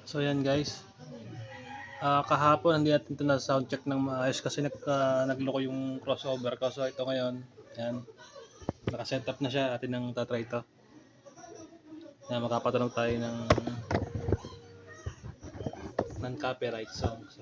So yan guys, kahapon hindi natin ito na sound check ng maayos kasi nagloko yung crossover ko. So ito ngayon, yan, naka-set up na siya. Atin nang tatry ito. Yan, makapatunog tayo ng copyright song. So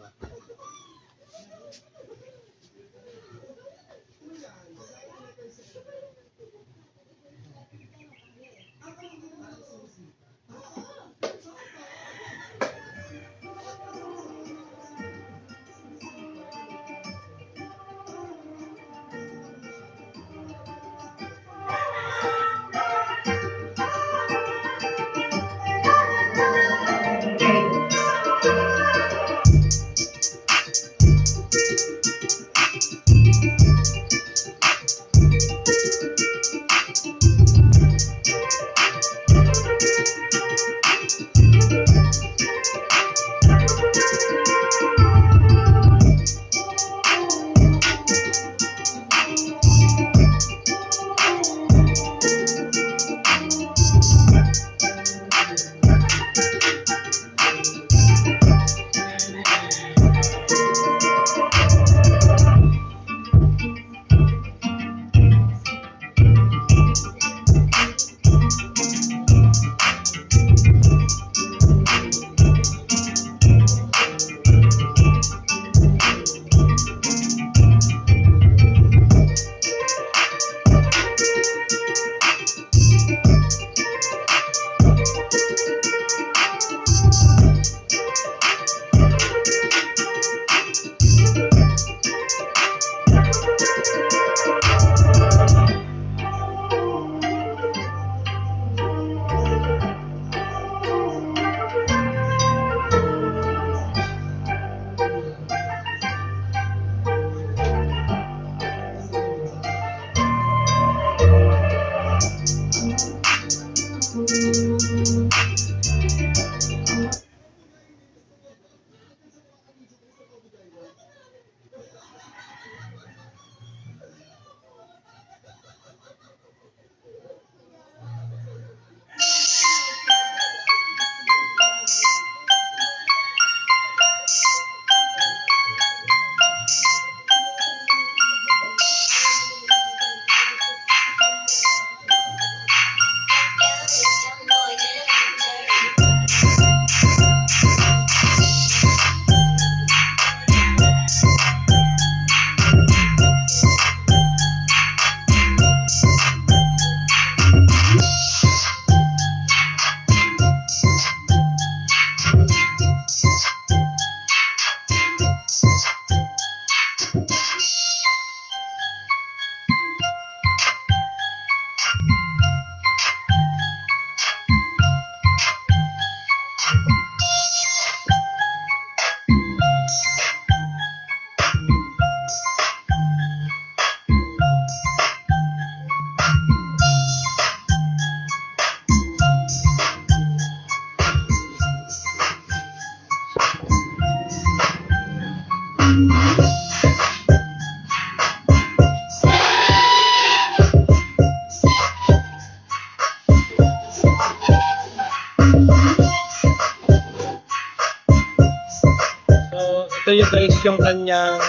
ito yung guys yung kanyang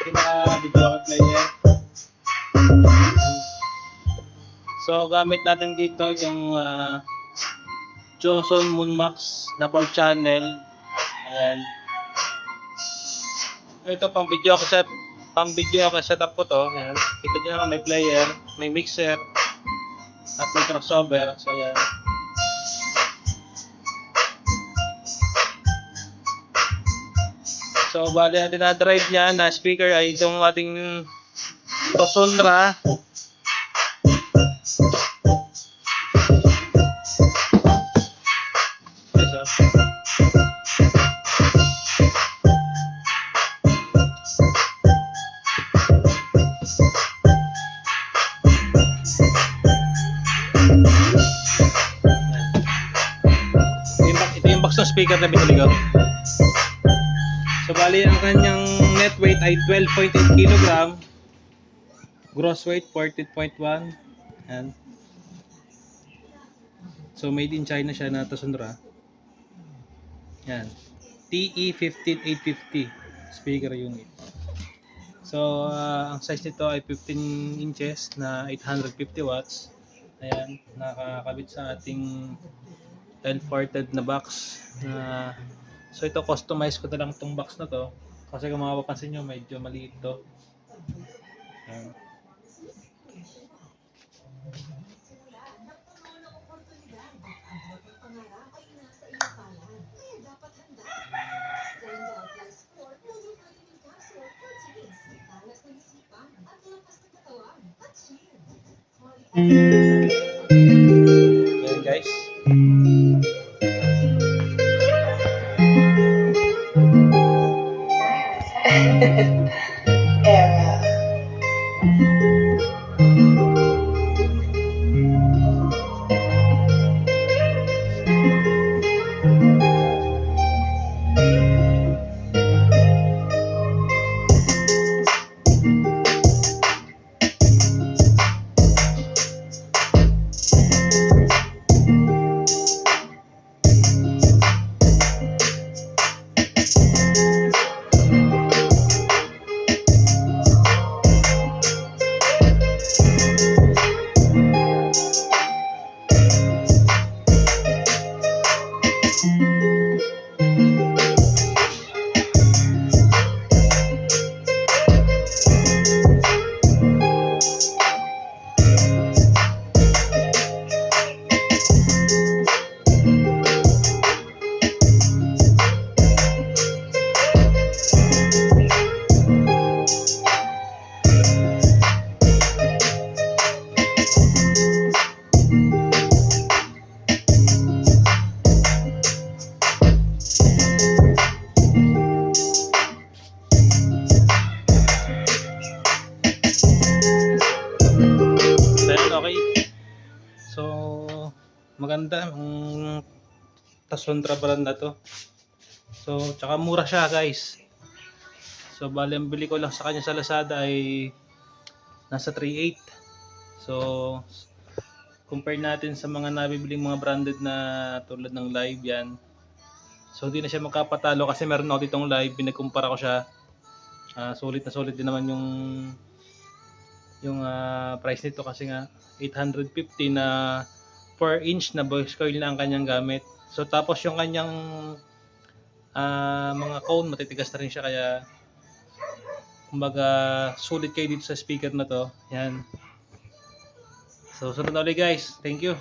pinaka-video player. So gamit natin dito yung Joson Moonmax na 4 channel. Ayan. Ito pang video ko setup ko to. Ayan. Kita niyo naman may player, may mixer, at may crossover. So ayan. So bali natin na drive niya na speaker ay itong ating Tosonra. Ito yung box ng speaker na binili ko. So bali ang kanyang net weight ay 12.8 kg. Gross weight 14.1. Ayan. So made in China siya na Tosonra. Yan. TE15850 speaker unit. So, ang size nito ay 15 inches na 850 watts. Ayan, nakakabit sa ating 10-ported na box. So, ito customize ko na lang itong box na to. Kasi kung mapapansin nyo, medyo maliit to. Ayan. Ayan guys. Era. Okay. So, maganda ang Tasontra brand na to. So, tsaka mura siya guys. So, bali ang bili ko lang sa kanya sa Lazada ay nasa 3.8. So, compare natin sa mga nabibiling mga branded na tulad ng Live yan. So, hindi na siya magkapatalo kasi meron ako ditong Live. Pinagkumpara ko siya. Sulit na sulit din naman yung price nito kasi nga 850 na 4 inch na voice coil na ang kanyang gamit. So tapos yung kanyang mga cone matitigas na rin siya kaya kumbaga sulit kayo dito sa speaker na to. Yan. So sunod na ulit guys. Thank you.